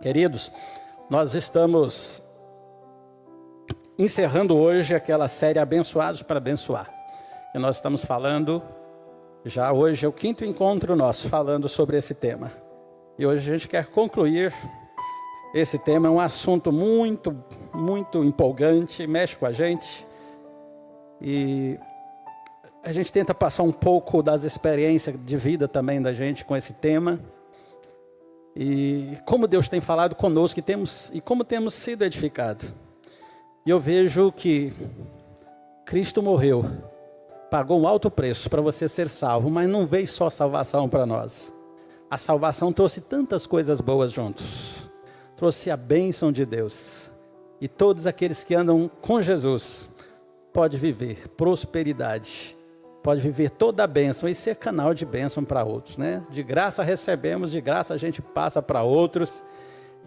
Queridos, nós estamos encerrando hoje aquela série Abençoados para Abençoar. E nós estamos falando, já hoje é o 5º encontro nosso falando sobre esse tema. E hoje a gente quer concluir esse tema, é um assunto muito empolgante, mexe com a gente. E a gente tenta passar um pouco das experiências de vida também da gente com esse tema. E como Deus tem falado conosco e como temos sido edificados. E eu vejo que Cristo morreu, pagou um alto preço para você ser salvo, mas não veio só salvação para nós. A salvação trouxe tantas coisas boas juntos. Trouxe a bênção de Deus. E todos aqueles que andam com Jesus podem viver prosperidade. Pode viver toda a bênção e ser canal de bênção para outros, né? De graça recebemos, de graça a gente passa para outros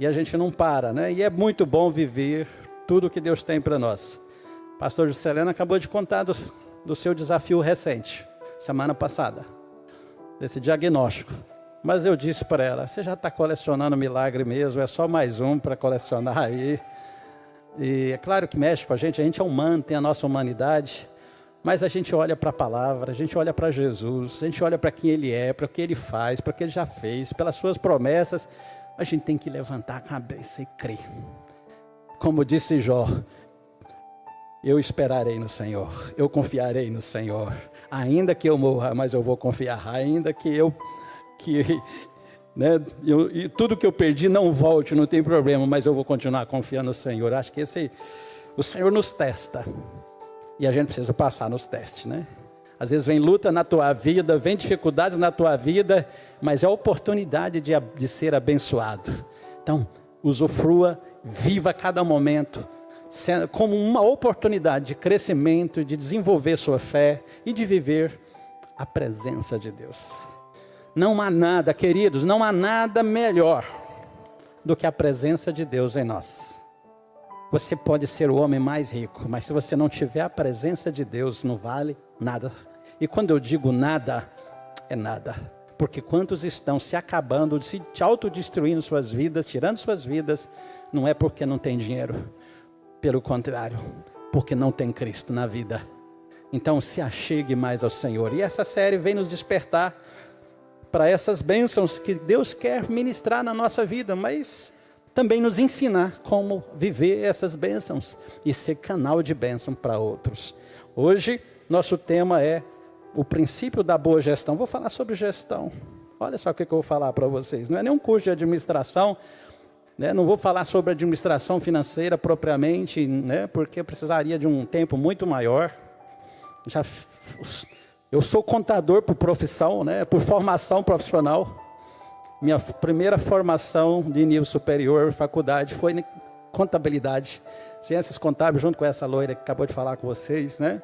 e a gente não para, né? E é muito bom viver tudo que Deus tem para nós. Pastor Juscelino acabou de contar do seu desafio recente, semana passada, desse diagnóstico. Mas eu disse para ela, você já está colecionando milagre mesmo, é só mais um para colecionar aí. E é claro que mexe com a gente é humano, tem a nossa humanidade. Mas a gente olha para a palavra, a gente olha para Jesus, a gente olha para quem Ele é, para o que Ele faz, para o que Ele já fez, pelas suas promessas. A gente tem que levantar a cabeça e crer. Como disse Jó, eu esperarei no Senhor, eu confiarei no Senhor. Ainda que eu morra, mas eu vou confiar. Ainda que e tudo que eu perdi não volte, não tem problema, mas eu vou continuar confiando no Senhor. Acho que o Senhor nos testa. E a gente precisa passar nos testes, né? Às vezes vem luta na tua vida, vem dificuldades na tua vida, mas é a oportunidade de ser abençoado. Então, usufrua, viva cada momento, como uma oportunidade de crescimento, de desenvolver sua fé e de viver a presença de Deus. Não há nada, queridos, não há nada melhor do que a presença de Deus em nós. Você pode ser o homem mais rico, mas se você não tiver a presença de Deus, não vale nada. E quando eu digo nada, é nada. Porque quantos estão se acabando, se autodestruindo suas vidas, tirando suas vidas, não é porque não tem dinheiro. Pelo contrário, porque não tem Cristo na vida. Então se achegue mais ao Senhor. E essa série vem nos despertar para essas bênçãos que Deus quer ministrar na nossa vida, mas também nos ensinar como viver essas bênçãos e ser canal de bênção para outros. Hoje, nosso tema é o princípio da boa gestão. Vou falar sobre gestão. Olha só o que eu vou falar para vocês. Não é nenhum curso de administração, né? Não vou falar sobre administração financeira propriamente, né? Porque eu precisaria de um tempo muito maior. Eu sou contador por profissão, né? Por formação profissional. Minha primeira formação de nível superior, faculdade, foi em contabilidade. Ciências contábeis, junto com essa loira que acabou de falar com vocês, né?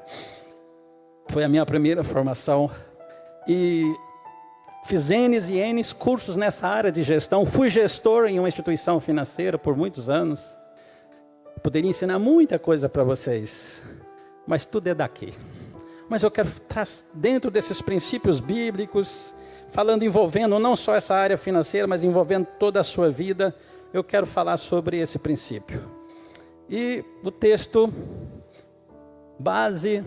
Foi a minha primeira formação. E fiz N's e N's cursos nessa área de gestão. Fui gestor em uma instituição financeira por muitos anos. Poderia ensinar muita coisa para vocês, mas tudo é daqui. Mas eu quero trazer dentro desses princípios bíblicos, envolvendo não só essa área financeira, mas envolvendo toda a sua vida, eu quero falar sobre esse princípio. E o texto base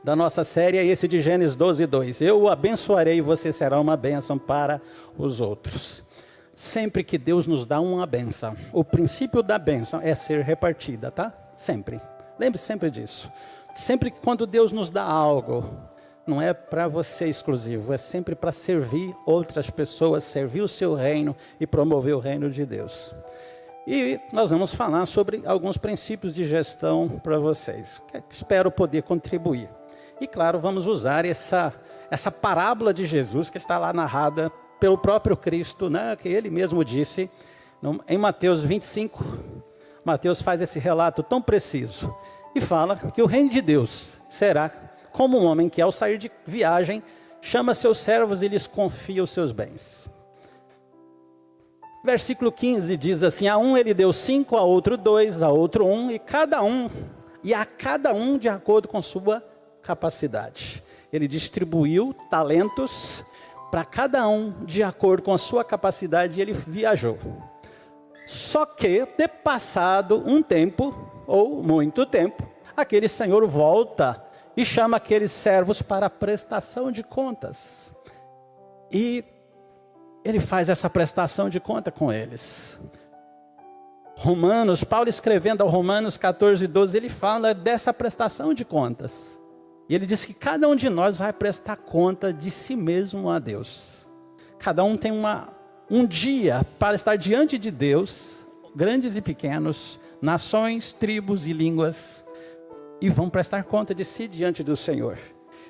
da nossa série é esse de Gênesis 12:2. Eu o abençoarei e você será uma bênção para os outros. Sempre que Deus nos dá uma bênção, o princípio da bênção é ser repartida, tá? Sempre. Lembre-se sempre disso. Sempre que quando Deus nos dá algo, não é para você exclusivo, é sempre para servir outras pessoas, servir o seu reino e promover o reino de Deus. E nós vamos falar sobre alguns princípios de gestão para vocês. Espero poder contribuir. E claro, vamos usar essa parábola de Jesus que está lá narrada pelo próprio Cristo, né, que ele mesmo disse em Mateus 25. Mateus faz esse relato tão preciso e fala que o reino de Deus será como um homem que ao sair de viagem chama seus servos e lhes confia os seus bens. Versículo 15 diz assim: a um ele deu 5, a outro 2, a outro 1, e a cada um de acordo com sua capacidade. Ele distribuiu talentos para cada um de acordo com a sua capacidade e ele viajou. Só que, de passado um tempo, ou muito tempo, aquele senhor volta e chama aqueles servos para a prestação de contas. E ele faz essa prestação de conta com eles. Paulo escrevendo ao Romanos 14:12, ele fala dessa prestação de contas. E ele diz que cada um de nós vai prestar conta de si mesmo a Deus. Cada um tem um dia para estar diante de Deus, grandes e pequenos, nações, tribos e línguas, e vão prestar conta de si diante do Senhor.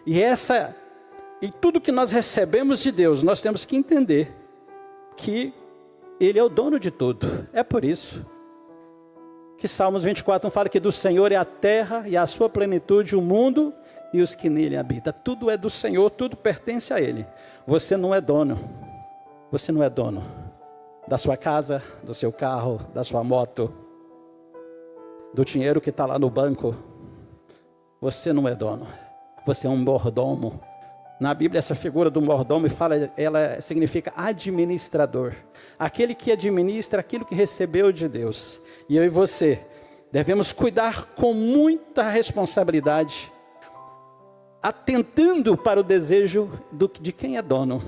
E tudo que nós recebemos de Deus, nós temos que entender que Ele é o dono de tudo. É por isso que Salmos 24 fala que do Senhor é a terra e a sua plenitude, o mundo e os que nele habitam. Tudo é do Senhor, tudo pertence a Ele. Você não é dono. Você não é dono da sua casa, do seu carro, da sua moto, do dinheiro que está lá no banco. Você não é dono. Você é um mordomo. Na Bíblia, essa figura do mordomo ela significa administrador. Aquele que administra aquilo que recebeu de Deus. E eu e você devemos cuidar com muita responsabilidade, atentando para o desejo de quem é dono,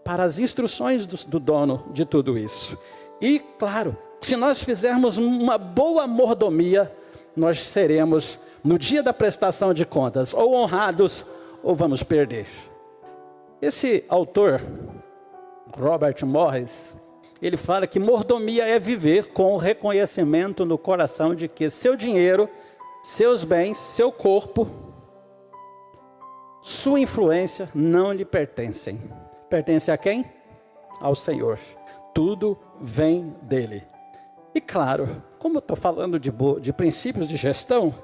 para as instruções do dono de tudo isso. E, claro, se nós fizermos uma boa mordomia, nós seremos, no dia da prestação de contas, ou honrados, ou vamos perder. Esse autor, Robert Morris, ele fala que mordomia é viver com o reconhecimento no coração de que seu dinheiro, seus bens, seu corpo, sua influência não lhe pertencem. Pertence a quem? Ao Senhor. Tudo vem dele. E claro, como eu estou falando de princípios de gestão,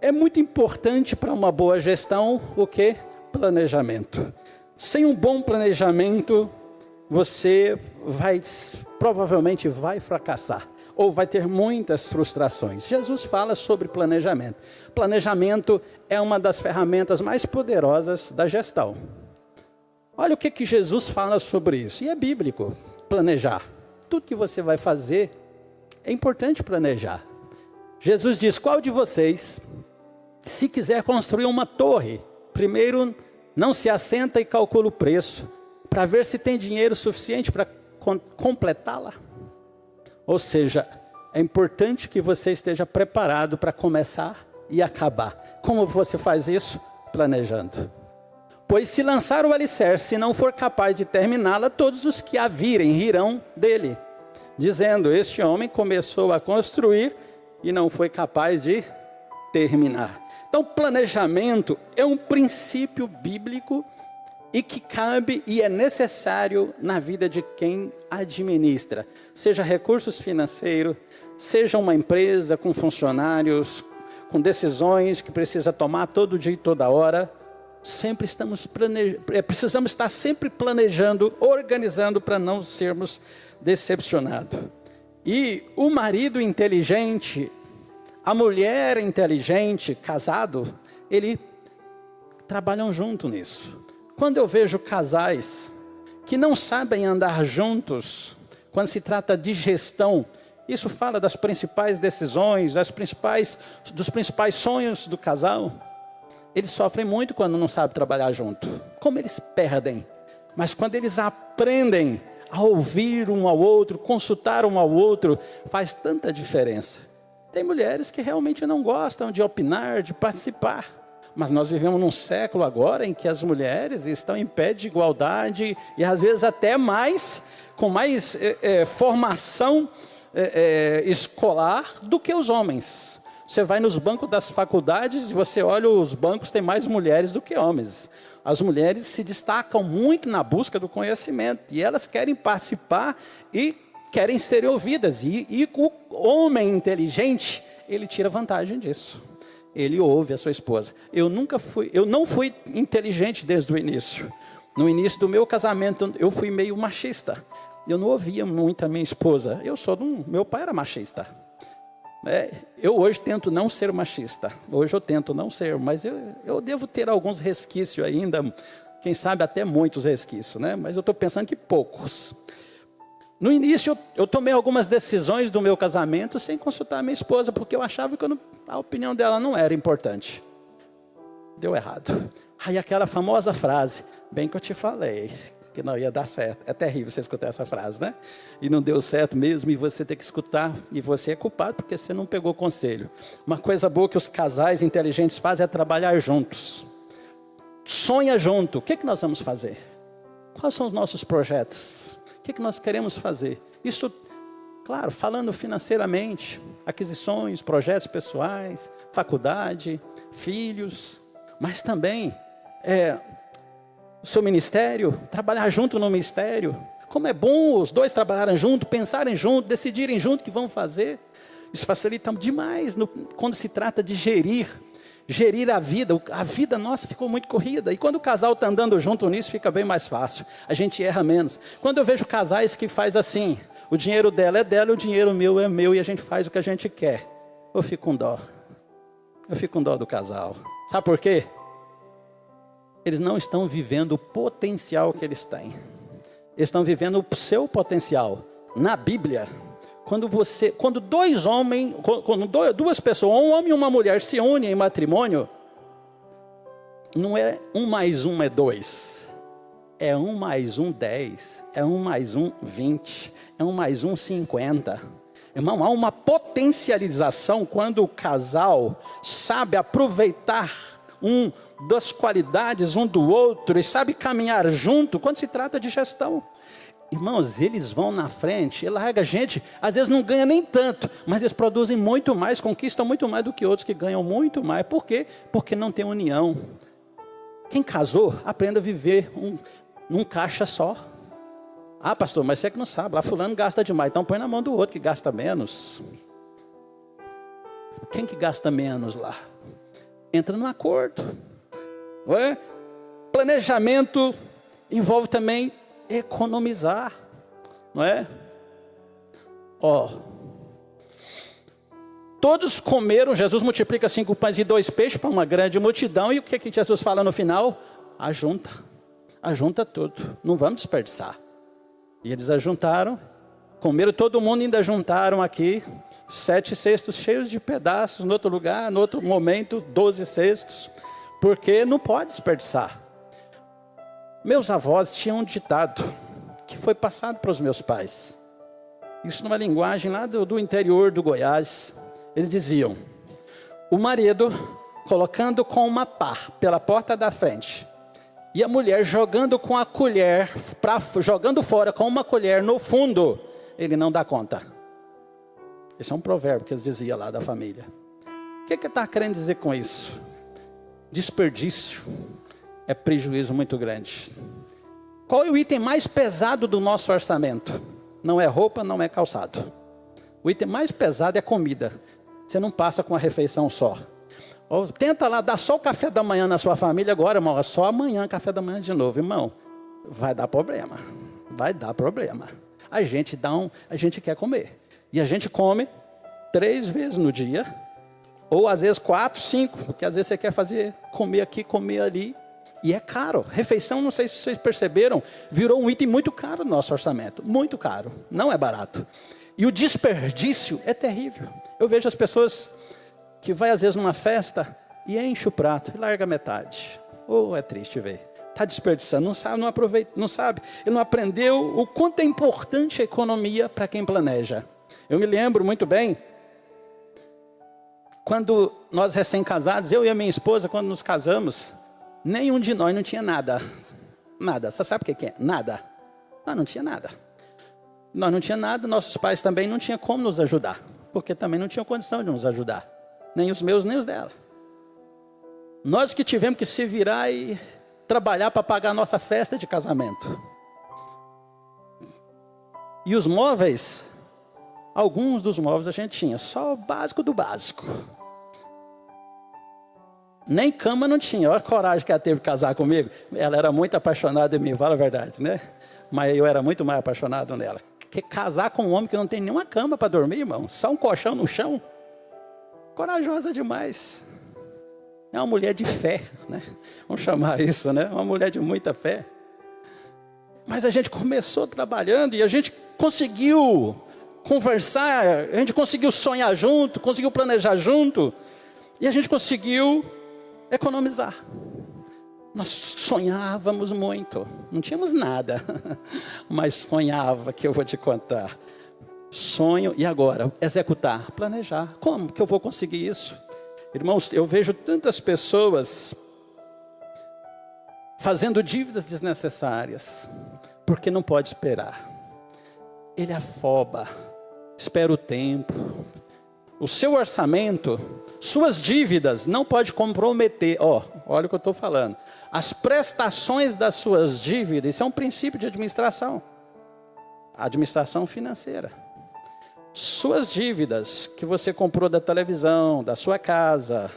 é muito importante para uma boa gestão o que? Planejamento. Sem um bom planejamento, você provavelmente vai fracassar, ou vai ter muitas frustrações. Jesus fala sobre planejamento. Planejamento é uma das ferramentas mais poderosas da gestão. Olha o que Jesus fala sobre isso, e é bíblico, planejar. Tudo que você vai fazer, é importante planejar. Jesus diz, qual de vocês, se quiser construir uma torre, primeiro não se assenta e calcula o preço, para ver se tem dinheiro suficiente para completá-la? Ou seja, é importante que você esteja preparado para começar e acabar. Como você faz isso? Planejando. Pois se lançar o alicerce e não for capaz de terminá-la, todos os que a virem rirão dele, dizendo, este homem começou a construir e não foi capaz de terminar. Então, planejamento é um princípio bíblico e que cabe e é necessário na vida de quem administra. Seja recursos financeiros, seja uma empresa com funcionários, com decisões que precisa tomar todo dia e toda hora. Precisamos estar sempre planejando, organizando para não sermos decepcionados. E o marido inteligente, a mulher inteligente, casado, eles trabalham junto nisso. Quando eu vejo casais que não sabem andar juntos, quando se trata de gestão, isso fala das principais decisões, dos principais sonhos do casal. Eles sofrem muito quando não sabem trabalhar junto. Como eles perdem. Mas quando eles aprendem a ouvir um ao outro, consultar um ao outro, faz tanta diferença. Tem mulheres que realmente não gostam de opinar, de participar. Mas nós vivemos num século agora em que as mulheres estão em pé de igualdade e às vezes até com mais formação escolar do que os homens. Você vai nos bancos das faculdades e você olha os bancos, tem mais mulheres do que homens. As mulheres se destacam muito na busca do conhecimento e elas querem participar e querem ser ouvidas. E o homem inteligente, ele tira vantagem disso. Ele ouve a sua esposa. Eu não fui inteligente desde o início. No início do meu casamento, eu fui meio machista. Eu não ouvia muito a minha esposa. Meu pai era machista. né? Eu hoje tento não ser machista. Hoje eu tento não ser, mas eu devo ter alguns resquícios ainda, quem sabe até muitos resquícios, né? Mas eu estou pensando que poucos. No início eu tomei algumas decisões do meu casamento sem consultar a minha esposa, porque eu achava que a opinião dela não era importante. Deu errado. Aí aquela famosa frase, bem que eu te falei que não ia dar certo. É terrível você escutar essa frase, né? E não deu certo mesmo, e você tem que escutar, e você é culpado porque você não pegou conselho. Uma coisa boa que os casais inteligentes fazem é trabalhar juntos. Sonha junto. O que nós vamos fazer? Quais são os nossos projetos? O que nós queremos fazer? Isso, claro, falando financeiramente, aquisições, projetos pessoais, faculdade, filhos, mas também o seu ministério, trabalhar junto no ministério. Como é bom os dois trabalharem junto, pensarem junto, decidirem junto o que vão fazer. Isso facilita demais quando se trata de gerir a vida. A vida nossa ficou muito corrida. E quando o casal está andando junto nisso, fica bem mais fácil. A gente erra menos. Quando eu vejo casais que faz assim, o dinheiro dela é dela, o dinheiro meu é meu, e a gente faz o que a gente quer, eu fico com dó. Eu fico com dó do casal. Sabe por quê? Eles não estão vivendo o potencial que eles têm. Eles estão vivendo o seu potencial. Na Bíblia, quando duas pessoas, um homem e uma mulher, se unem em matrimônio, não é 1 mais 1 é 2. É 1 mais 1, 10. É 1 mais 1, 20. É 1 mais 1, 50. Irmão, há uma potencialização quando o casal sabe aproveitar das qualidades um do outro e sabe caminhar junto quando se trata de gestão. Irmãos, eles vão na frente, e larga gente, às vezes não ganha nem tanto, mas eles produzem muito mais, conquistam muito mais do que outros que ganham muito mais. Por quê? Porque não tem união. Quem casou, aprenda a viver num caixa só. Ah, pastor, mas você é que não sabe, lá fulano gasta demais, então põe na mão do outro que gasta menos. Quem que gasta menos lá? Entra num acordo. Não é? Planejamento envolve também economizar, não é? Todos comeram, Jesus multiplica 5 pães e 2 peixes para uma grande multidão, e o que Jesus fala no final? Ajunta tudo, não vamos desperdiçar. E eles ajuntaram, comeram todo mundo, ainda juntaram aqui 7 cestos cheios de pedaços, no outro lugar, no outro momento 12 cestos, porque não pode desperdiçar. Meus avós tinham um ditado que foi passado para os meus pais. Isso numa linguagem lá do interior do Goiás. Eles diziam: o marido colocando com uma pá pela porta da frente, e a mulher jogando com a colher, jogando fora com uma colher no fundo, ele não dá conta. Esse é um provérbio que eles diziam lá da família. O que está querendo dizer com isso? Desperdício é prejuízo muito grande. Qual é o item mais pesado do nosso orçamento? Não é roupa, não é calçado. O item mais pesado é comida. Você não passa com uma refeição só. Tenta lá dar só o café da manhã na sua família agora, irmão. É só amanhã café da manhã de novo, irmão. Vai dar problema. Vai dar problema. A gente quer comer. E a gente come 3 vezes no dia. Ou às vezes 4, 5. Porque às vezes você quer comer aqui, comer ali. E é caro. Refeição, não sei se vocês perceberam, virou um item muito caro no nosso orçamento. Muito caro. Não é barato. E o desperdício é terrível. Eu vejo as pessoas que vai às vezes numa festa e enche o prato e larga metade. É triste ver. Está desperdiçando, não sabe, não aproveita, não sabe. Ele não aprendeu o quanto é importante a economia para quem planeja. Eu me lembro muito bem, quando nós recém-casados, eu e a minha esposa, quando nos casamos, nenhum de nós não tinha nada. Nada. Você sabe o que é? Nada. Nós não tinha nada. Nós não tinha nada, nossos pais também não tinham como nos ajudar. Porque também não tinham condição de nos ajudar. Nem os meus, nem os dela. Nós que tivemos que se virar e trabalhar para pagar a nossa festa de casamento. E os móveis, alguns dos móveis a gente tinha, só o básico do básico. Nem cama não tinha. Olha a coragem que ela teve de casar comigo. Ela era muito apaixonada em mim, fala a verdade, né? Mas eu era muito mais apaixonado nela. Porque casar com um homem que não tem nenhuma cama para dormir, irmão. Só um colchão no chão. corajosa demais. É uma mulher de fé, né? Vamos chamar isso, né? Uma mulher de muita fé. Mas a gente começou trabalhando e a gente conseguiu conversar, a gente conseguiu sonhar junto, conseguiu planejar junto. E a gente conseguiu economizar. Nós sonhávamos muito, não tínhamos nada, mas sonhava, que eu vou te contar. Sonho e agora executar, planejar. Como que eu vou conseguir isso? Irmãos, eu vejo tantas pessoas fazendo dívidas desnecessárias, porque não pode esperar. Ele afoba, espera o tempo. O seu orçamento, suas dívidas não pode comprometer. Olha o que eu estou falando. As prestações das suas dívidas, isso é um princípio de administração. Administração financeira. Suas dívidas que você comprou da televisão, da sua casa,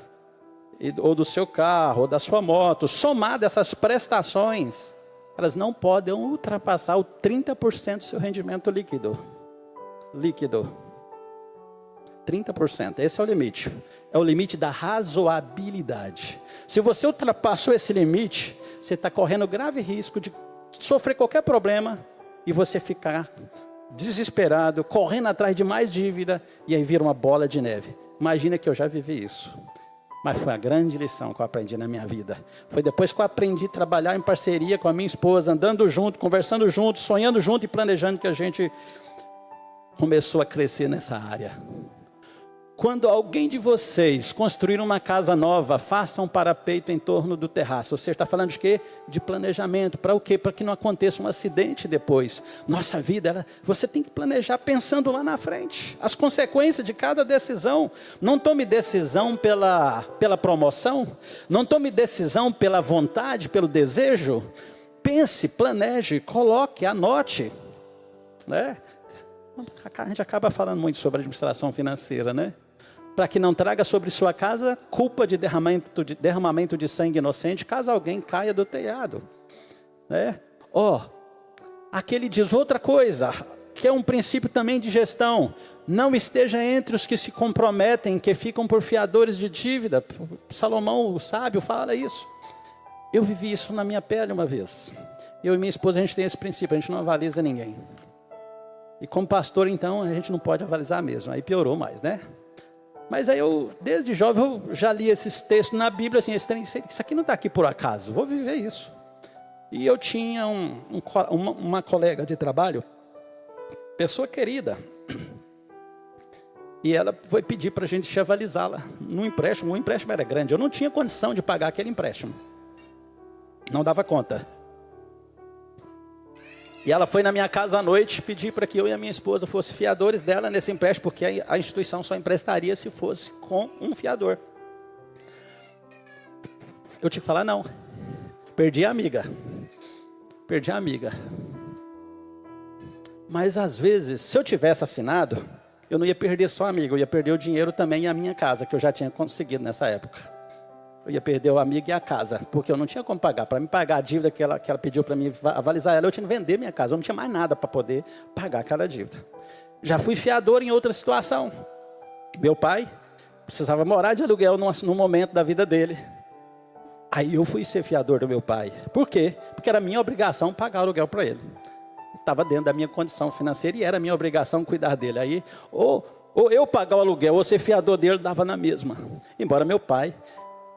ou do seu carro, ou da sua moto, somado essas prestações, elas não podem ultrapassar o 30% do seu rendimento líquido. 30%, esse é o limite. É o limite da razoabilidade. Se você ultrapassou esse limite, você está correndo grave risco de sofrer qualquer problema e você ficar desesperado, correndo atrás de mais dívida, e aí vira uma bola de neve. Imagina que eu já vivi isso. Mas foi a grande lição que eu aprendi na minha vida. Foi depois que eu aprendi a trabalhar em parceria com a minha esposa, andando junto, conversando junto, sonhando junto e planejando, que a gente começou a crescer nessa área. Quando alguém de vocês construir uma casa nova, faça um parapeito em torno do terraço. Você está falando de quê? De planejamento. Para o quê? Para que não aconteça um acidente depois. Nossa vida, você tem que planejar pensando lá na frente. As consequências de cada decisão. Não tome decisão pela promoção. Não tome decisão pela vontade, pelo desejo. Pense, planeje, coloque, anote. Né? A gente acaba falando muito sobre administração financeira, né? Para que não traga sobre sua casa culpa de derramamento de sangue inocente, caso alguém caia do telhado. Né? Aqui ele diz outra coisa, que é um princípio também de gestão. Não esteja entre os que se comprometem, que ficam por fiadores de dívida. Salomão, o sábio, fala isso. Eu vivi isso na minha pele uma vez. Eu e minha esposa, a gente tem esse princípio, a gente não avaliza ninguém. E como pastor, então, a gente não pode avalizar mesmo. Aí piorou mais, né? Mas aí desde jovem, eu já li esses textos na Bíblia, assim, isso aqui não está aqui por acaso, vou viver isso. E eu tinha uma colega de trabalho, pessoa querida, e ela foi pedir para a gente chavalizá-la no empréstimo. O empréstimo era grande, eu não tinha condição de pagar aquele empréstimo, não dava conta. E ela foi na minha casa à noite pedir para que eu e a minha esposa fossem fiadores dela nesse empréstimo, porque a instituição só emprestaria se fosse com um fiador. Eu tive que falar não. Perdi a amiga. Mas às vezes, se eu tivesse assinado, eu não ia perder só a amiga, eu ia perder o dinheiro também e a minha casa, que eu já tinha conseguido nessa época. Eu ia perder o amigo e a casa, porque eu não tinha como pagar. Para me pagar a dívida que ela pediu para mim avalizar ela, eu tinha que vender minha casa. Eu não tinha mais nada para poder pagar aquela dívida. Já fui fiador em outra situação. Meu pai precisava morar de aluguel num momento da vida dele. Aí eu fui ser fiador do meu pai. Por quê? Porque era minha obrigação pagar o aluguel para ele. Estava dentro da minha condição financeira e era minha obrigação cuidar dele. Aí, ou eu pagar o aluguel, ou ser fiador dele, dava na mesma. Embora meu pai,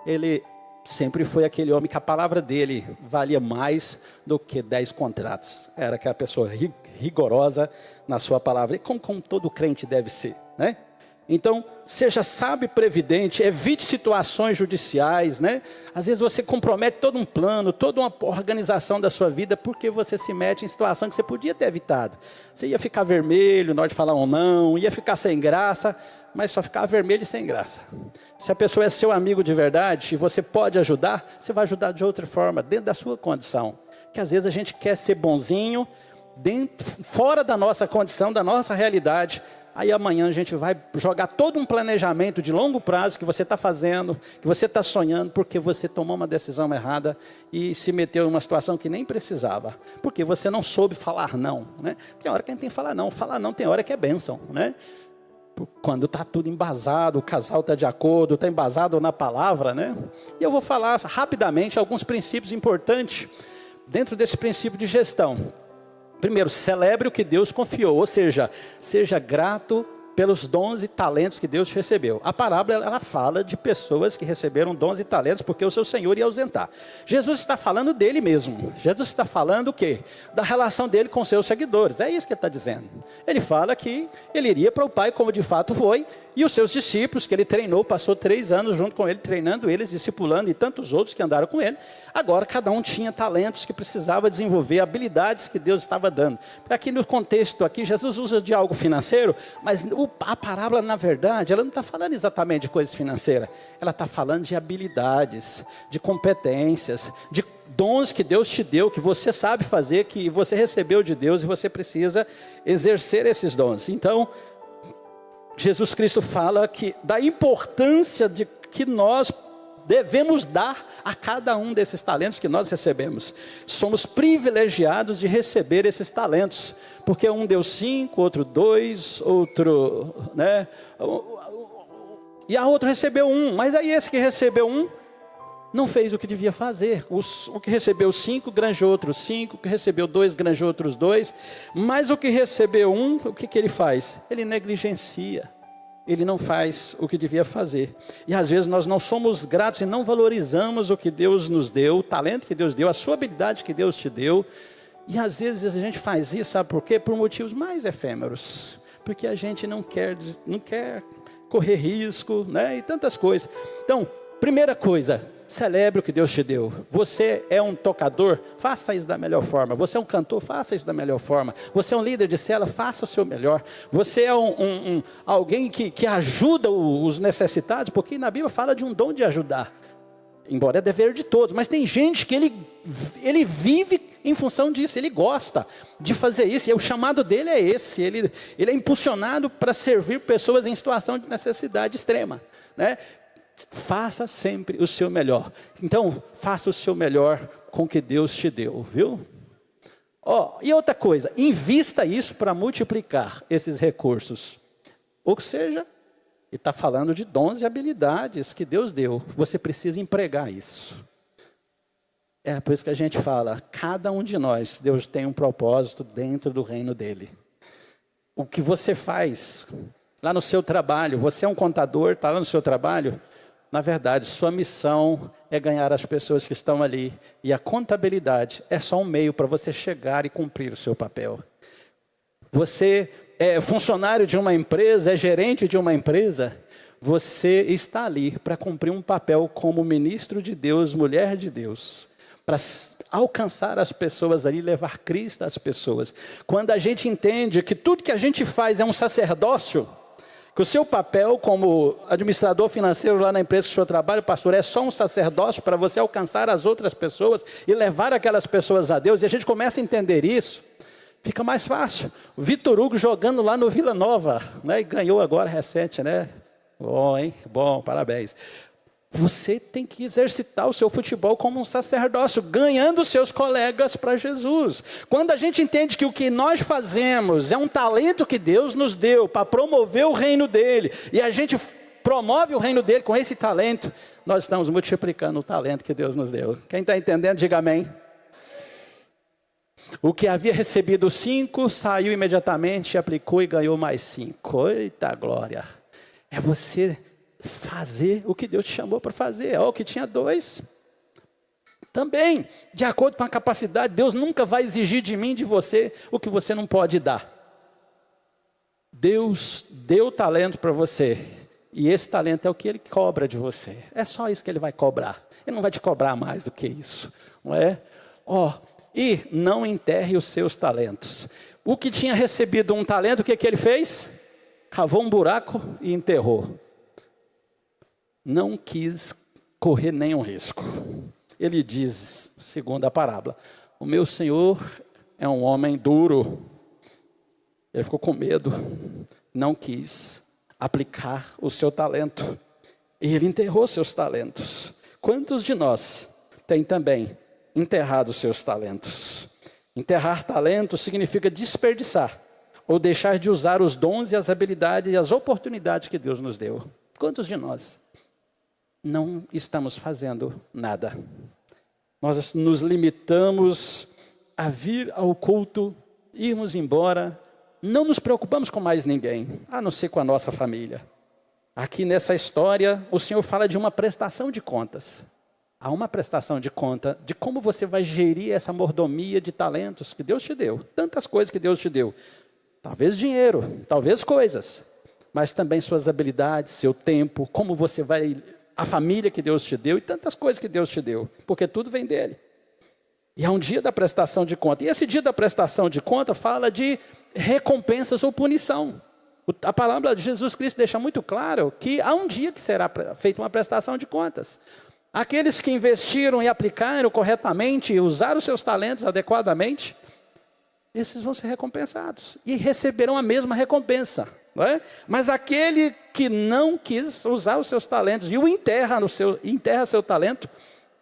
ele sempre foi aquele homem que a palavra dele valia mais do que 10 contratos. Era aquela pessoa rigorosa na sua palavra, e como todo crente deve ser, né? Então, seja sábio e previdente, evite situações judiciais, né? Às vezes você compromete todo um plano, toda uma organização da sua vida, porque você se mete em situações que você podia ter evitado. Você ia ficar vermelho na hora de falar um não, ia ficar sem graça, mas só ficar vermelho e sem graça. Se a pessoa é seu amigo de verdade e você pode ajudar, você vai ajudar de outra forma, dentro da sua condição. Que às vezes a gente quer ser bonzinho, fora da nossa condição, da nossa realidade. Aí amanhã a gente vai jogar todo um planejamento de longo prazo que você está fazendo, que você está sonhando, porque você tomou uma decisão errada e se meteu em uma situação que nem precisava. Porque você não soube falar não, né? Tem hora que a gente tem que falar não tem hora que é bênção, né? quando está tudo embasado, o casal está de acordo, está embasado na palavra, né? E eu vou falar rapidamente alguns princípios importantes dentro desse princípio de gestão. Primeiro, celebre o que Deus confiou, ou seja, seja grato pelos dons e talentos que Deus te recebeu. A parábola, ela fala de pessoas que receberam dons e talentos porque o seu Senhor ia ausentar. Jesus está falando dele mesmo. Jesus está falando o quê? Da relação dele com seus seguidores. É isso que ele está dizendo. Ele fala que ele iria para o Pai como de fato foi, e os seus discípulos que ele treinou, passou 3 anos junto com ele, treinando eles, discipulando, e tantos outros que andaram com ele. Agora cada um tinha talentos que precisava desenvolver, habilidades que Deus estava dando. Aqui no contexto, aqui Jesus usa de algo financeiro, mas a parábola, na verdade, ela não está falando exatamente de coisas financeiras. Ela está falando de habilidades, de competências, de dons que Deus te deu, que você sabe fazer, que você recebeu de Deus e você precisa exercer esses dons. Então, Jesus Cristo fala da importância de que nós devemos dar a cada um desses talentos que nós recebemos. Somos privilegiados de receber esses talentos, porque um deu 5, outro 2, outro, né? E a outro recebeu 1, mas aí esse que recebeu 1 não fez o que devia fazer. O que recebeu 5, granjeou outros 5, o que recebeu 2, granjeou outros 2, mas o que recebeu 1, o que ele faz? Ele negligencia, ele não faz o que devia fazer. E às vezes nós não somos gratos e não valorizamos o que Deus nos deu, o talento que Deus deu, a sua habilidade que Deus te deu. E às vezes a gente faz isso, sabe por quê? Por motivos mais efêmeros. Porque a gente não quer correr risco, né? E tantas coisas. Então, primeira coisa, celebre o que Deus te deu. Você é um tocador, faça isso da melhor forma. Você é um cantor, faça isso da melhor forma. Você é um líder de célula, faça o seu melhor. Você é alguém que ajuda os necessitados, porque na Bíblia fala de um dom de ajudar. Embora é dever de todos, mas tem gente que ele vive em função disso, ele gosta de fazer isso, e o chamado dele é esse, ele é impulsionado para servir pessoas em situação de necessidade extrema, né? Faça sempre o seu melhor. Então, faça o seu melhor com o que Deus te deu, viu? E outra coisa, invista isso para multiplicar esses recursos. Ou seja, ele está falando de dons e habilidades que Deus deu. Você precisa empregar isso. É por isso que a gente fala, cada um de nós, Deus tem um propósito dentro do reino dele. O que você faz lá no seu trabalho, você é um contador, está lá no seu trabalho, na verdade, sua missão é ganhar as pessoas que estão ali. E a contabilidade é só um meio para você chegar e cumprir o seu papel. Você é funcionário de uma empresa, é gerente de uma empresa. Você está ali para cumprir um papel como ministro de Deus, mulher de Deus. Para alcançar as pessoas ali, levar Cristo às pessoas. Quando a gente entende que tudo que a gente faz é um sacerdócio, que o seu papel como administrador financeiro lá na empresa que o senhor trabalha, pastor, é só um sacerdócio para você alcançar as outras pessoas e levar aquelas pessoas a Deus, e a gente começa a entender isso, fica mais fácil. O Vitor Hugo jogando lá no Vila Nova, né, e ganhou agora recente, né? Bom, hein? Bom, parabéns. Você tem que exercitar o seu futebol como um sacerdócio, ganhando seus colegas para Jesus. Quando a gente entende que o que nós fazemos é um talento que Deus nos deu para promover o reino dele, e a gente promove o reino dele com esse talento, nós estamos multiplicando o talento que Deus nos deu. Quem está entendendo, diga amém. O que havia recebido 5, saiu imediatamente, aplicou e ganhou mais 5. Eita glória! É você fazer o que Deus te chamou para fazer. O que tinha 2, também, de acordo com a capacidade, Deus nunca vai exigir de mim, de você, o que você não pode dar. Deus deu talento para você, e esse talento é o que Ele cobra de você. É só isso que Ele vai cobrar. Ele não vai te cobrar mais do que isso, não é? E não enterre os seus talentos. O que tinha recebido um talento, o que ele fez? Cavou um buraco e enterrou. Não quis correr nenhum risco. Ele diz, segundo a parábola, o meu senhor é um homem duro. Ele ficou com medo, não quis aplicar o seu talento. E ele enterrou seus talentos. Quantos de nós têm também enterrado seus talentos? Enterrar talentos significa desperdiçar ou deixar de usar os dons e as habilidades e as oportunidades que Deus nos deu. Quantos de nós não estamos fazendo nada? Nós nos limitamos a vir ao culto, irmos embora, não nos preocupamos com mais ninguém, a não ser com a nossa família. Aqui nessa história, o Senhor fala de uma prestação de contas. Há uma prestação de conta de como você vai gerir essa mordomia de talentos que Deus te deu. Tantas coisas que Deus te deu. Talvez dinheiro, talvez coisas, mas também suas habilidades, seu tempo, como você vai, a família que Deus te deu e tantas coisas que Deus te deu, porque tudo vem dele. E há um dia da prestação de conta. E esse dia da prestação de conta fala de recompensas ou punição. A palavra de Jesus Cristo deixa muito claro que há um dia que será feita uma prestação de contas. Aqueles que investiram e aplicaram corretamente e usaram seus talentos adequadamente, esses vão ser recompensados e receberão a mesma recompensa. Não é? Mas aquele que não quis usar os seus talentos e o enterra seu talento,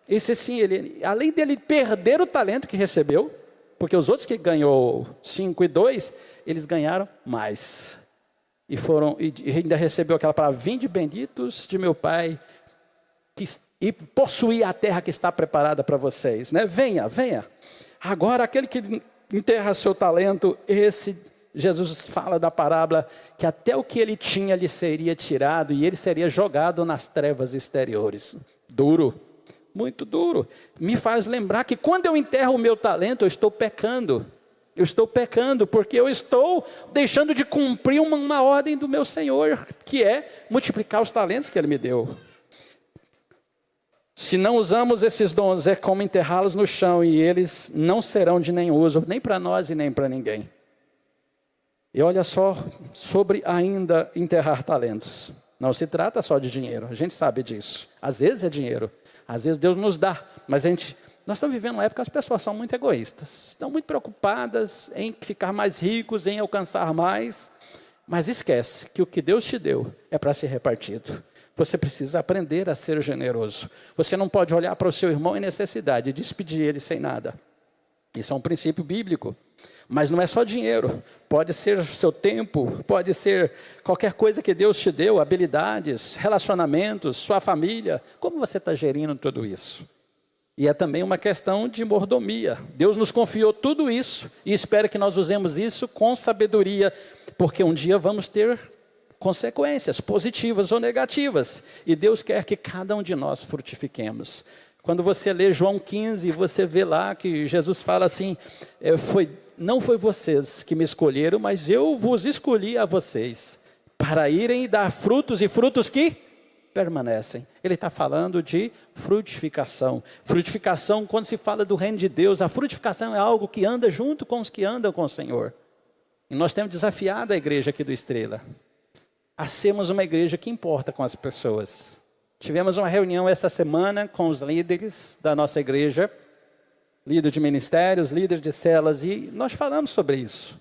esse sim, além dele perder o talento que recebeu, porque os outros que ganhou 5 e 2, eles ganharam mais. E ainda recebeu aquela palavra: vinde benditos de meu Pai, e possuir a terra que está preparada para vocês. Né? Venha, venha. Agora aquele que enterra seu talento, Jesus fala da parábola que até o que ele tinha lhe seria tirado e ele seria jogado nas trevas exteriores. Duro, muito duro. Me faz lembrar que quando eu enterro o meu talento, eu estou pecando. Eu estou pecando porque eu estou deixando de cumprir uma ordem do meu Senhor, que é multiplicar os talentos que Ele me deu. Se não usamos esses dons, é como enterrá-los no chão e eles não serão de nenhum uso, nem para nós e nem para ninguém. E olha só, sobre ainda enterrar talentos. Não se trata só de dinheiro, a gente sabe disso. Às vezes é dinheiro, às vezes Deus nos dá, mas nós estamos vivendo uma época que as pessoas são muito egoístas. Estão muito preocupadas em ficar mais ricos, em alcançar mais. Mas esquece que o que Deus te deu é para ser repartido. Você precisa aprender a ser generoso. Você não pode olhar para o seu irmão em necessidade e despedir ele sem nada. Isso é um princípio bíblico. Mas não é só dinheiro. Pode ser seu tempo, pode ser qualquer coisa que Deus te deu, habilidades, relacionamentos, sua família. Como você está gerindo tudo isso? E é também uma questão de mordomia. Deus nos confiou tudo isso e espera que nós usemos isso com sabedoria, porque um dia vamos ter consequências positivas ou negativas. E Deus quer que cada um de nós frutifiquemos. Quando você lê João 15, você vê lá que Jesus fala assim: não foi vocês que me escolheram, mas eu vos escolhi a vocês, para irem e dar frutos, e frutos que permanecem. Ele está falando de frutificação. Frutificação, quando se fala do reino de Deus, a frutificação é algo que anda junto com os que andam com o Senhor. E nós temos desafiado a igreja aqui do Estrela a sermos uma igreja que importa com as pessoas. Tivemos uma reunião essa semana com os líderes da nossa igreja, líderes de ministérios, líderes de células, e nós falamos sobre isso.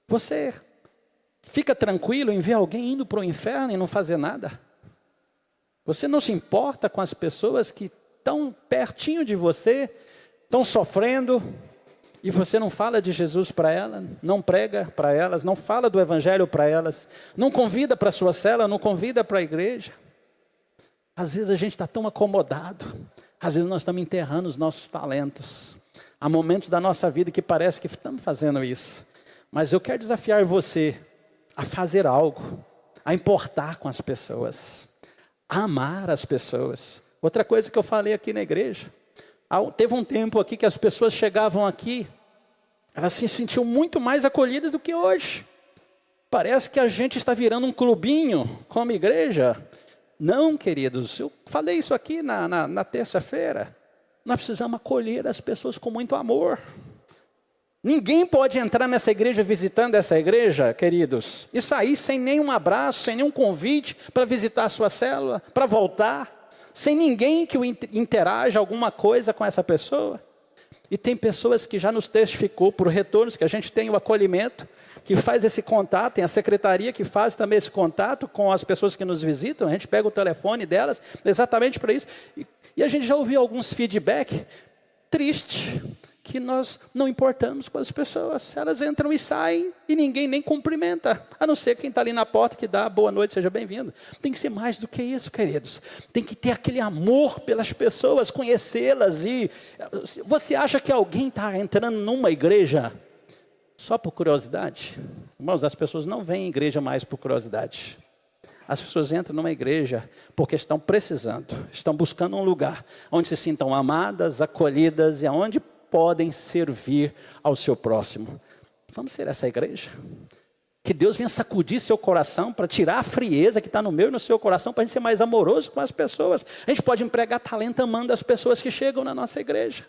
Você fica tranquilo em ver alguém indo para o inferno e não fazer nada? Você não se importa com as pessoas que estão pertinho de você, estão sofrendo, e você não fala de Jesus para elas, não prega para elas, não fala do evangelho para elas, não convida para a sua célula, não convida para a igreja? Às vezes a gente está tão acomodado, às vezes nós estamos enterrando os nossos talentos. Há momentos da nossa vida que parece que estamos fazendo isso. Mas eu quero desafiar você a fazer algo, a importar com as pessoas, a amar as pessoas. Outra coisa que eu falei aqui na igreja, teve um tempo aqui que as pessoas chegavam aqui, elas se sentiam muito mais acolhidas do que hoje. Parece que a gente está virando um clubinho como igreja. Não, queridos, eu falei isso aqui na terça-feira. Nós precisamos acolher as pessoas com muito amor. Ninguém pode entrar nessa igreja, visitando essa igreja, queridos, e sair sem nenhum abraço, sem nenhum convite para visitar a sua célula, para voltar, sem ninguém que interaja alguma coisa com essa pessoa. E tem pessoas que já nos testificou por retornos, que a gente tem o acolhimento, que faz esse contato, tem a secretaria que faz também esse contato com as pessoas que nos visitam, a gente pega o telefone delas exatamente para isso. E a gente já ouviu alguns feedback triste, que nós não importamos com as pessoas. Elas entram e saem e ninguém nem cumprimenta, a não ser quem está ali na porta que dá boa noite, seja bem-vindo. Tem que ser mais do que isso, queridos. Tem que ter aquele amor pelas pessoas, conhecê-las. E você acha que alguém está entrando numa igreja só por curiosidade? Irmãos, as pessoas não vêm à igreja mais por curiosidade. As pessoas entram numa igreja porque estão precisando, estão buscando um lugar onde se sintam amadas, acolhidas e onde podem servir ao seu próximo. Vamos ser essa igreja? Que Deus venha sacudir seu coração para tirar a frieza que está no meu e no seu coração, para a gente ser mais amoroso com as pessoas. A gente pode empregar talento amando as pessoas que chegam na nossa igreja.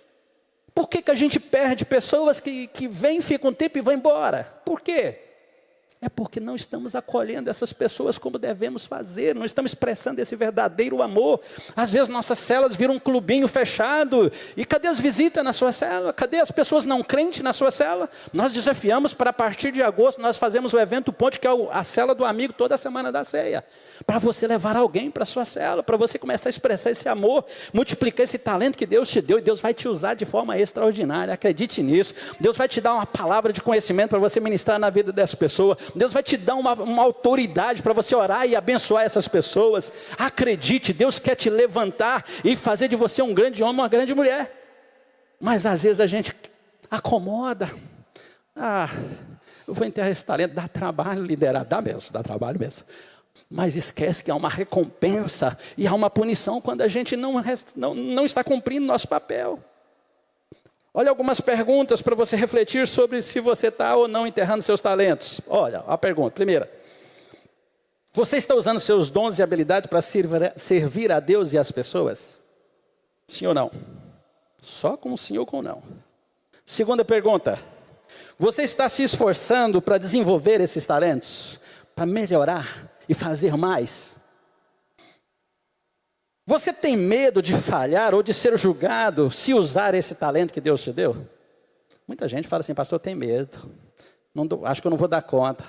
Por que a gente perde pessoas que vêm, ficam um tempo e vão embora? Por quê? É porque não estamos acolhendo essas pessoas como devemos fazer, não estamos expressando esse verdadeiro amor. Às vezes nossas células viram um clubinho fechado, e cadê as visitas na sua célula? Cadê as pessoas não crentes na sua célula? Nós desafiamos para a partir de agosto, nós fazemos o evento Ponte, que é a célula do amigo toda semana da ceia. Para você levar alguém para a sua célula, para você começar a expressar esse amor, multiplicar esse talento que Deus te deu, e Deus vai te usar de forma extraordinária, acredite nisso. Deus vai te dar uma palavra de conhecimento para você ministrar na vida dessa pessoa. Deus vai te dar uma autoridade para você orar e abençoar essas pessoas. Acredite, Deus quer te levantar e fazer de você um grande homem, uma grande mulher. Mas às vezes a gente acomoda. Eu vou enterrar esse talento, dá trabalho liderar, dá trabalho mesmo. Mas esquece que há uma recompensa e há uma punição quando a gente não está cumprindo nosso papel. Olha algumas perguntas para você refletir sobre se você está ou não enterrando seus talentos. Olha, a pergunta. Primeira, você está usando seus dons e habilidades para servir a Deus e as pessoas? Sim ou não? Só com sim ou com não. Segunda pergunta, você está se esforçando para desenvolver esses talentos? Para melhorar e fazer mais? Você tem medo de falhar ou de ser julgado se usar esse talento que Deus te deu? Muita gente fala assim, pastor, eu tenho medo. Acho que eu não vou dar conta.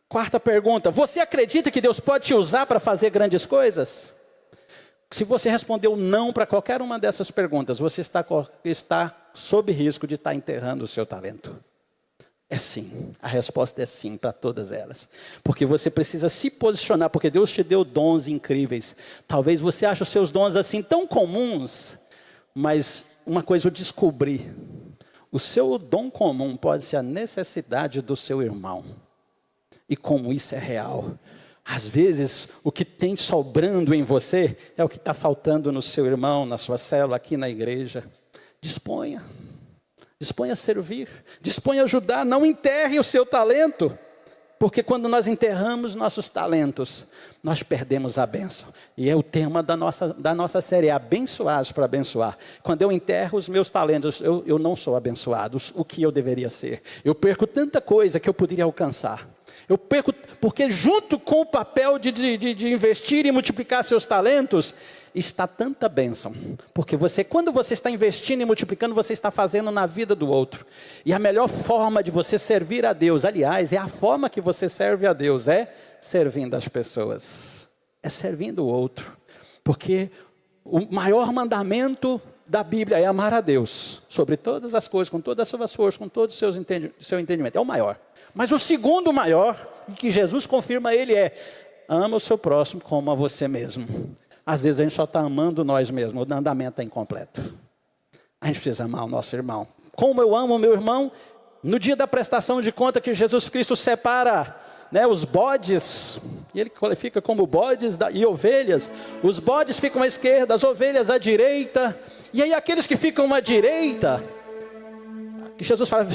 Quarta pergunta, você acredita que Deus pode te usar para fazer grandes coisas? Se você respondeu não para qualquer uma dessas perguntas, você está sob risco de estar enterrando o seu talento. É sim, a resposta é sim para todas elas. Porque você precisa se posicionar, porque Deus te deu dons incríveis. Talvez você ache os seus dons assim tão comuns, mas uma coisa eu descobri. O seu dom comum pode ser a necessidade do seu irmão. E como isso é real. Às vezes, o que tem sobrando em você é o que está faltando no seu irmão, na sua célula, aqui na igreja. Disponha a servir, disponha a ajudar, não enterre o seu talento. Porque quando nós enterramos nossos talentos, nós perdemos a bênção. E é o tema da nossa série, abençoados para abençoar. Quando eu enterro os meus talentos, eu não sou abençoado, o que eu deveria ser. Eu perco tanta coisa que eu poderia alcançar. Eu perco, porque junto com o papel de investir e multiplicar seus talentos, está tanta bênção. Porque quando você está investindo e multiplicando, você está fazendo na vida do outro. E a melhor forma de você servir a Deus, aliás, é a forma que você serve a Deus, é servindo as pessoas. É servindo o outro. Porque o maior mandamento da Bíblia é amar a Deus. Sobre todas as coisas, com todas as suas forças, com todo o seu entendimento. É o maior. Mas o segundo maior, que Jesus confirma ele, é ama o seu próximo como a você mesmo. Às vezes a gente só está amando nós mesmos, o andamento está incompleto. A gente precisa amar o nosso irmão. Como eu amo o meu irmão, no dia da prestação de conta que Jesus Cristo separa, os bodes, e ele qualifica como bodes e ovelhas. Os bodes ficam à esquerda, as ovelhas à direita. E aí aqueles que ficam à direita, que Jesus fala,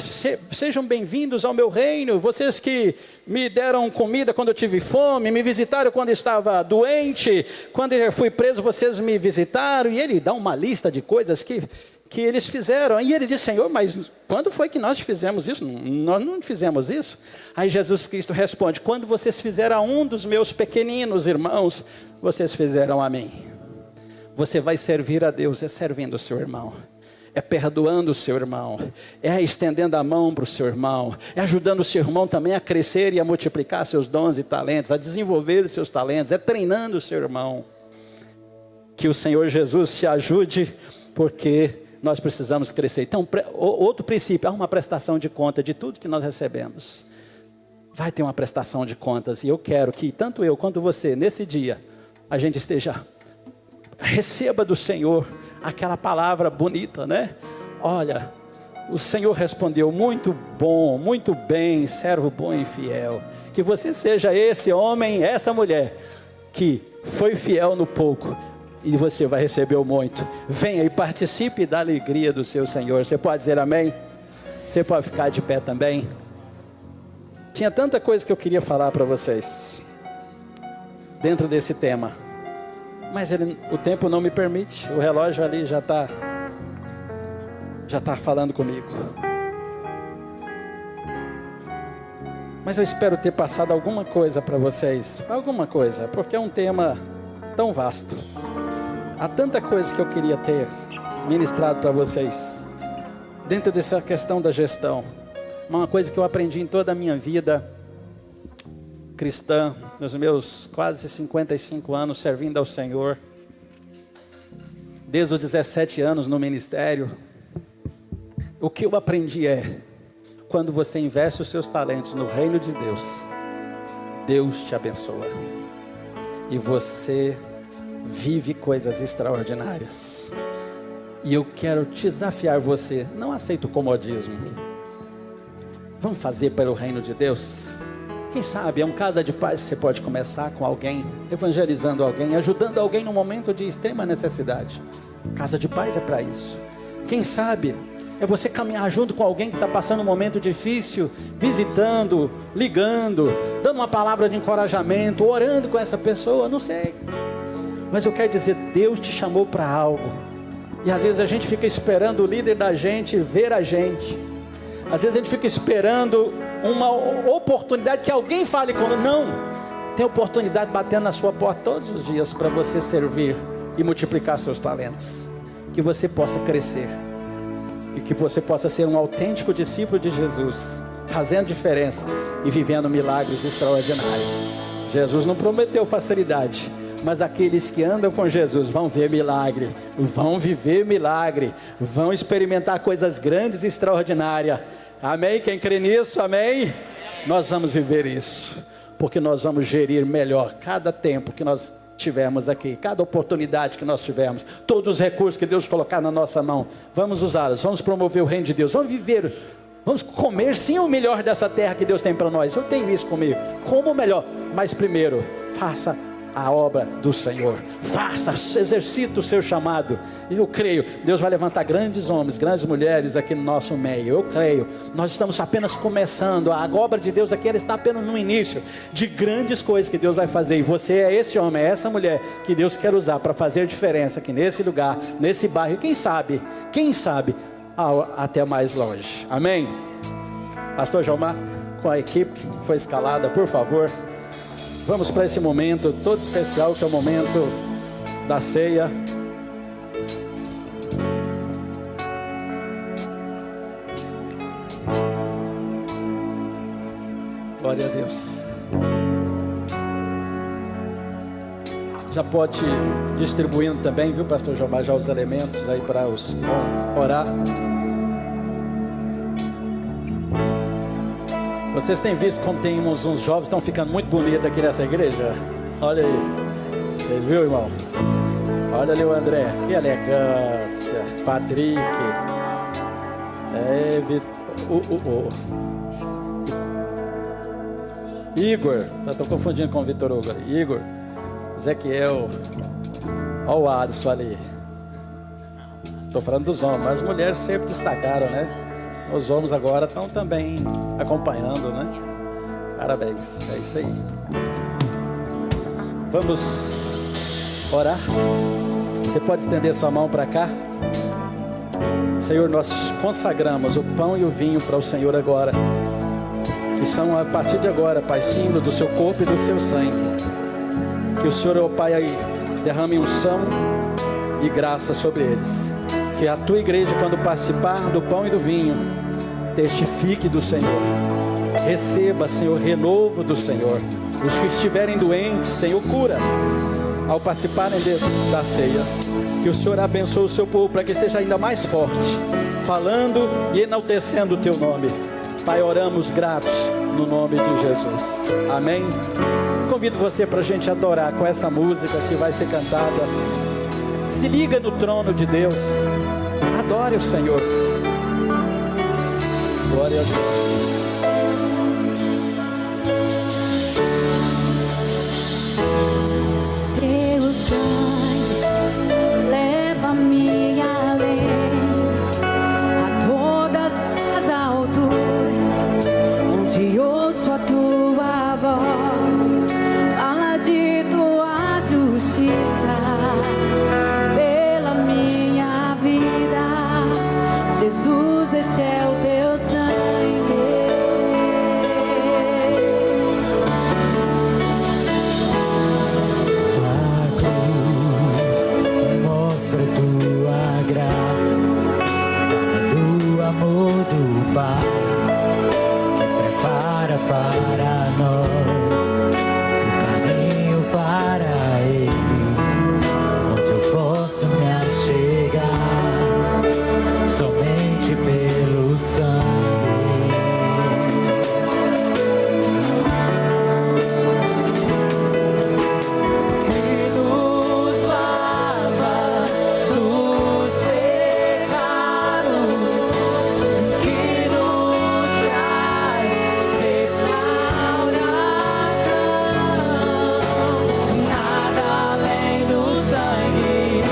sejam bem-vindos ao meu reino, vocês que me deram comida quando eu tive fome, me visitaram quando estava doente, quando eu fui preso vocês me visitaram, e ele dá uma lista de coisas que eles fizeram, e ele diz, Senhor, mas quando foi que nós fizemos isso? Nós não fizemos isso. Aí Jesus Cristo responde, quando vocês fizeram a um dos meus pequeninos irmãos, vocês fizeram a mim. Você vai servir a Deus, servindo o seu irmão. É perdoando o seu irmão, é estendendo a mão para o seu irmão, é ajudando o seu irmão também a crescer e a multiplicar seus dons e talentos, a desenvolver os seus talentos, é treinando o seu irmão. Que o Senhor Jesus te ajude, porque nós precisamos crescer. Então, outro princípio, há uma prestação de conta de tudo que nós recebemos. Vai ter uma prestação de contas, e eu quero que tanto eu quanto você, nesse dia, a gente receba do Senhor aquela palavra bonita, né? Olha, o Senhor respondeu, muito bom, muito bem, servo bom e fiel. Que você seja esse homem, essa mulher, que foi fiel no pouco, e você vai receber o muito. Venha e participe da alegria do seu Senhor. Você pode dizer amém? Você pode ficar de pé também? Tinha tanta coisa que eu queria falar para vocês dentro desse tema, mas o tempo não me permite. O relógio ali já está falando comigo. Mas eu espero ter passado alguma coisa para vocês, alguma coisa, porque é um tema tão vasto. Há tanta coisa que eu queria ter ministrado para vocês dentro dessa questão da gestão. Uma coisa que eu aprendi em toda a minha vida cristã, nos meus quase 55 anos servindo ao Senhor, desde os 17 anos no ministério. O que eu aprendi quando você investe os seus talentos no reino de Deus, Deus te abençoa e você vive coisas extraordinárias. E eu quero desafiar você, não aceita o comodismo. Vamos fazer pelo reino de Deus? Quem sabe é um casa de paz que você pode começar com alguém, evangelizando alguém, ajudando alguém num momento de extrema necessidade. Casa de paz é para isso. Quem sabe é você caminhar junto com alguém que está passando um momento difícil, visitando, ligando, dando uma palavra de encorajamento, orando com essa pessoa, não sei. Mas eu quero dizer, Deus te chamou para algo. E às vezes a gente fica esperando o líder da gente ver a gente. Às vezes a gente fica esperando uma oportunidade que alguém fale com nós. Não, tem oportunidade batendo na sua porta todos os dias para você servir e multiplicar seus talentos. Que você possa crescer e que você possa ser um autêntico discípulo de Jesus, fazendo diferença e vivendo milagres extraordinários. Jesus não prometeu facilidade, mas aqueles que andam com Jesus vão ver milagre, vão viver milagre, vão experimentar coisas grandes e extraordinárias. Amém? Quem crê nisso? Amém? Nós vamos viver isso, porque nós vamos gerir melhor cada tempo que nós tivermos aqui, cada oportunidade que nós tivermos, todos os recursos que Deus colocar na nossa mão, vamos usá-los, vamos promover o reino de Deus, vamos viver, vamos comer sim o melhor dessa terra que Deus tem para nós. Eu tenho isso comigo, como o melhor, mas primeiro, faça a obra do Senhor, faça, exercita o seu chamado. Eu creio, Deus vai levantar grandes homens, grandes mulheres aqui no nosso meio. Eu creio, nós estamos apenas começando. A obra de Deus aqui, ela está apenas no início de grandes coisas que Deus vai fazer. E você é esse homem, é essa mulher que Deus quer usar para fazer diferença aqui nesse lugar, nesse bairro. Quem sabe, até mais longe. Amém? Pastor Jomar, com a equipe que foi escalada, por favor. Vamos para esse momento todo especial, que é o momento da ceia. Glória a Deus. Já pode ir distribuindo também, viu, pastor Jomar, já os elementos aí para os que vão orar. Vocês têm visto como tem uns jovens que estão ficando muito bonitos aqui nessa igreja? Olha aí. Vocês viram, irmão? Olha ali o André. Que elegância. Patrick. Igor. Estou confundindo com o Vitor Hugo ali. Igor. Ezequiel. Olha o Alisson ali. Estou falando dos homens, mas as mulheres sempre destacaram, né? Os homens agora estão também acompanhando, né? Parabéns, é isso aí. Vamos orar. Você pode estender sua mão para cá. Senhor, nós consagramos o pão e o vinho para o Senhor agora, que são a partir de agora, Pai, símbolo do seu corpo e do seu sangue. Que o Senhor, ó Pai, aí derrame unção e graça sobre eles. Que a tua igreja, quando participar do pão e do vinho, testifique do Senhor. Receba, Senhor, renovo do Senhor. Os que estiverem doentes, Senhor, cura ao participarem da ceia. Que o Senhor abençoe o seu povo para que esteja ainda mais forte, falando e enaltecendo o teu nome. Pai, oramos gratos no nome de Jesus. Amém. Convido você para a gente adorar com essa música que vai ser cantada. Se liga no trono de Deus. Adore o Senhor. Glória a Deus. Leva-me além, a todas as alturas, onde ouço a tua voz, fala de tua justiça, pela minha vida. Jesus, este é o teu sangue. Do Pai, prepara para nós o caminho para Ele, onde eu posso me achegar somente pelo sangue. Que nos lava dos pecados, que nos traz restauração. Nada além do sangue,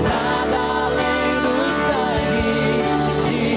nada além do sangue de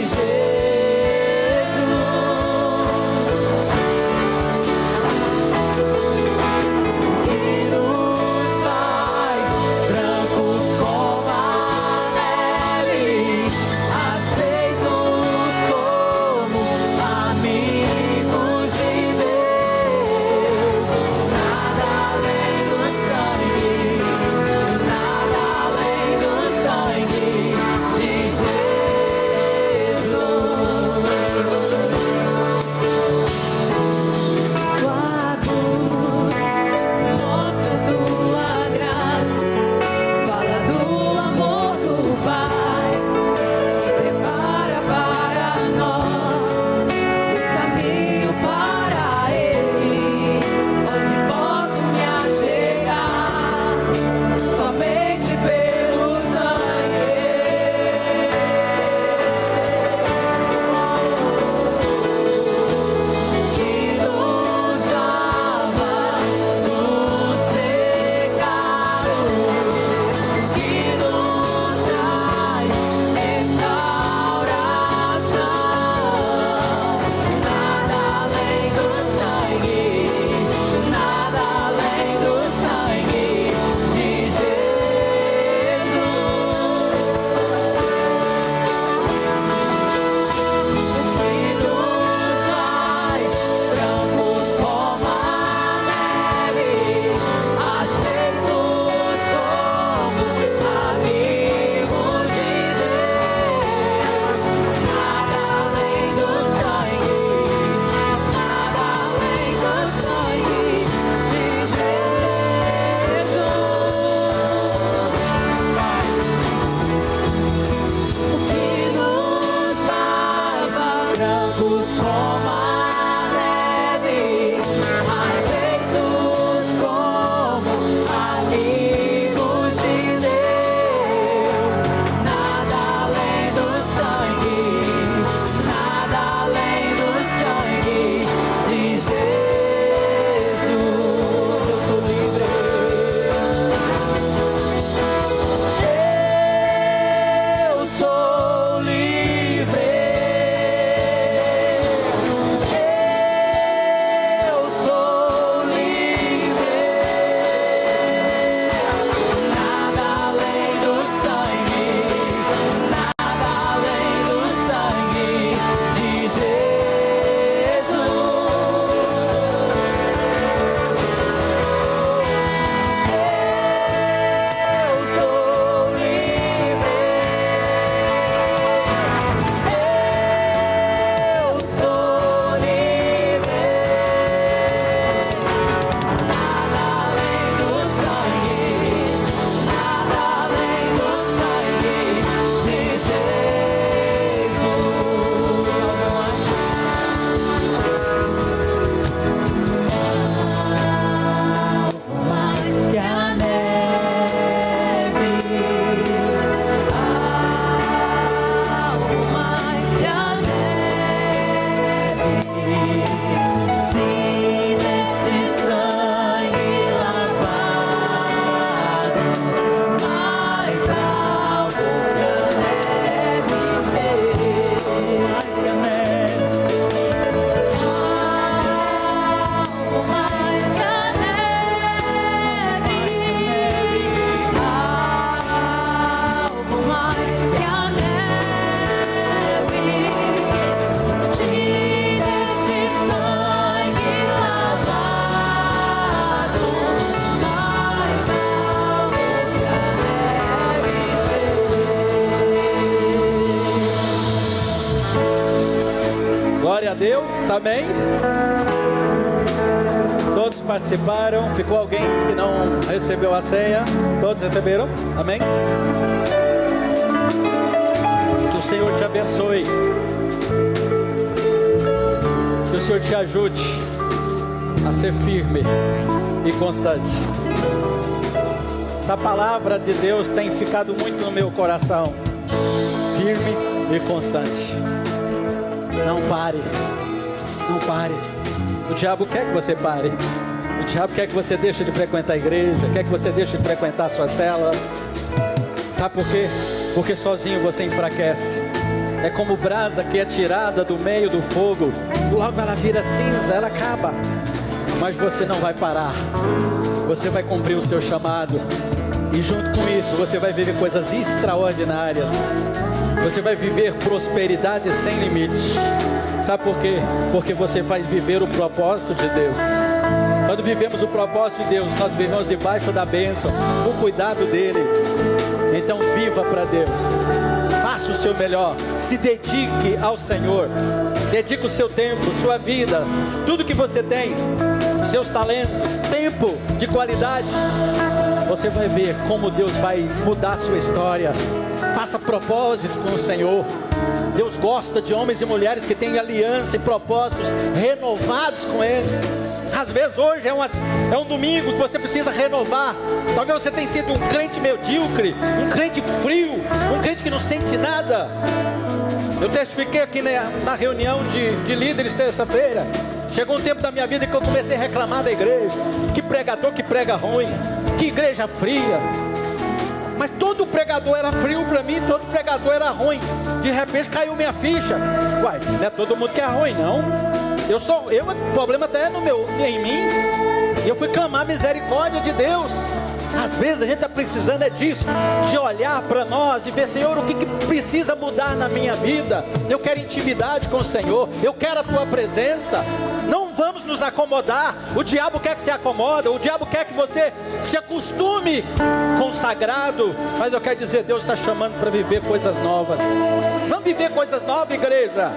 Glória a Deus, amém? Todos participaram, ficou alguém que não recebeu a ceia? Todos receberam? Amém? Que o Senhor te abençoe. Que o Senhor te ajude a ser firme e constante. Essa palavra de Deus tem ficado muito no meu coração. Firme e constante. Não pare. Não pare. O diabo quer que você pare. O diabo quer que você deixe de frequentar a igreja, quer que você deixe de frequentar a sua célula. Sabe por quê? Porque sozinho você enfraquece. É como brasa que é tirada do meio do fogo, logo ela vira cinza, ela acaba. Mas você não vai parar. Você vai cumprir o seu chamado. E junto com isso você vai viver coisas extraordinárias. Você vai viver prosperidade sem limite. Sabe por quê? Porque você vai viver o propósito de Deus. Quando vivemos o propósito de Deus, nós vivemos debaixo da bênção, o cuidado dele. Então viva para Deus. Faça o seu melhor. Se dedique ao Senhor. Dedique o seu tempo, sua vida, tudo que você tem, seus talentos, tempo de qualidade. Você vai ver como Deus vai mudar a sua história. Faça propósito com o Senhor. Deus gosta de homens e mulheres que têm aliança e propósitos renovados com Ele. Às vezes hoje é um domingo que você precisa renovar. Talvez você tenha sido um crente medíocre, um crente frio, um crente que não sente nada. Eu testifiquei aqui na reunião de líderes terça-feira. Chegou um tempo da minha vida em que eu comecei a reclamar da igreja. Que pregador que prega ruim, que igreja fria. Mas todo pregador era frio para mim, todo pregador era ruim. De repente caiu minha ficha. Uai, não é todo mundo que é ruim, não. O problema até é em mim. E eu fui clamar a misericórdia de Deus. Às vezes a gente está precisando disso, de olhar para nós e ver, Senhor, o que precisa mudar na minha vida. Eu quero intimidade com o Senhor, eu quero a Tua presença. Não vamos nos acomodar. O diabo quer que se acomoda, o diabo quer que você se acostume com o sagrado. Mas eu quero dizer, Deus está chamando para viver coisas novas. Vamos viver coisas novas, igreja.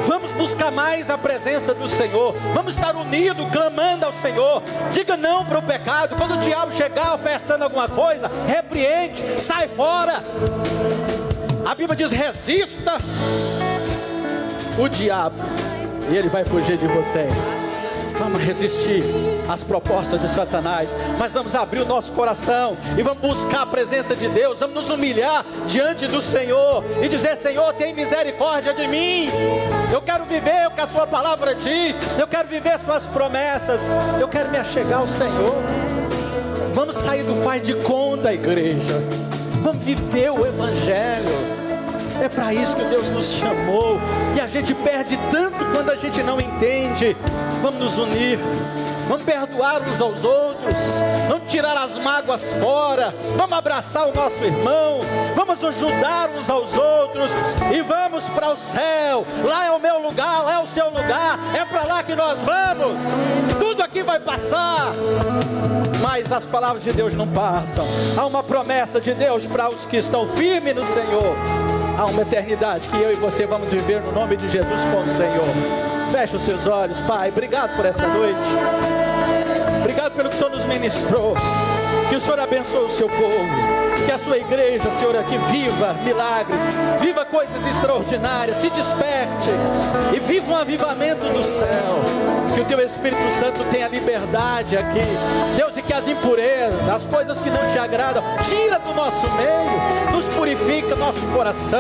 Vamos buscar mais a presença do Senhor. Vamos estar unidos, clamando ao Senhor. Diga não para o pecado. Quando o diabo chegar ofertando alguma coisa, repreende, sai fora. A Bíblia diz, resista o diabo e ele vai fugir de você. Vamos resistir às propostas de Satanás, mas vamos abrir o nosso coração e vamos buscar a presença de Deus. Vamos nos humilhar diante do Senhor e dizer, Senhor, tem misericórdia de mim. Eu quero viver o que a Sua palavra diz. Eu quero viver Suas promessas. Eu quero me achegar ao Senhor. Vamos sair do faz de conta, igreja. Vamos viver o Evangelho. É para isso que Deus nos chamou. E a gente perde tanto quando a gente não entende. Vamos nos unir. Vamos perdoar uns aos outros. Vamos tirar as mágoas fora. Vamos abraçar o nosso irmão. Vamos ajudar uns aos outros. E vamos para o céu. Lá é o meu lugar, lá é o seu lugar. É para lá que nós vamos. Tudo aqui vai passar, mas as palavras de Deus não passam. Há uma promessa de Deus para os que estão firmes no Senhor. Há uma eternidade que eu e você vamos viver no nome de Jesus com o Senhor. Feche os seus olhos, Pai. Obrigado por essa noite. Obrigado pelo que o Senhor nos ministrou. Que o Senhor abençoe o seu povo. Que a sua igreja, Senhor, aqui viva milagres, viva coisas extraordinárias, se desperte e viva um avivamento do céu. Que o Teu Espírito Santo tenha liberdade aqui, Deus, e que as impurezas, as coisas que não Te agradam, tira do nosso meio, nos purifica nosso coração,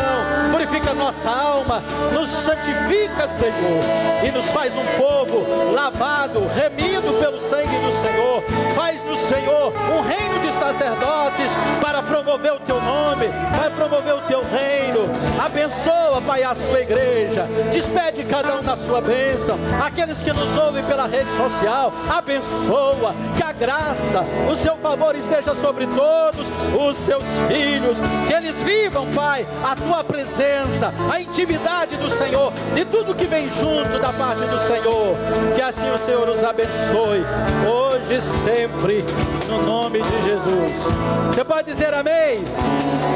purifica nossa alma, nos santifica, Senhor, e nos faz um povo lavado, remido pelo sangue do Senhor. Faz-nos, Senhor, um reino de sacerdotes para promover o Teu nome, para promover o Teu reino. Abençoa, Pai, a Sua igreja. Despede cada um da sua bênção. Aqueles que nos ouvem pela rede social, abençoa. Que a graça, o Seu favor esteja sobre todos os Seus filhos. Que eles vivam, Pai, a Tua presença, a intimidade do Senhor e tudo que vem junto da parte do Senhor. Que assim o Senhor nos abençoe, hoje e sempre, no nome de Jesus. Você pode dizer amém?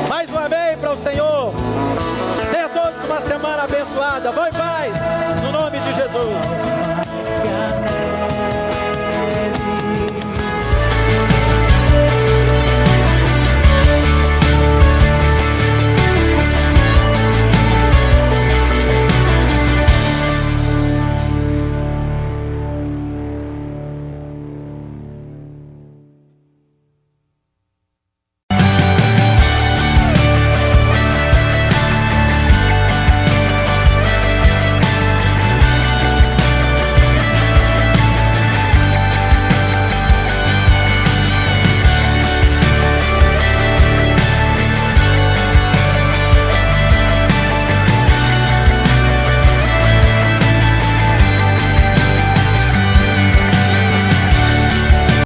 Mais um amém para o Senhor. Tenha todos uma semana abençoada. Vai em paz, no nome de Jesus.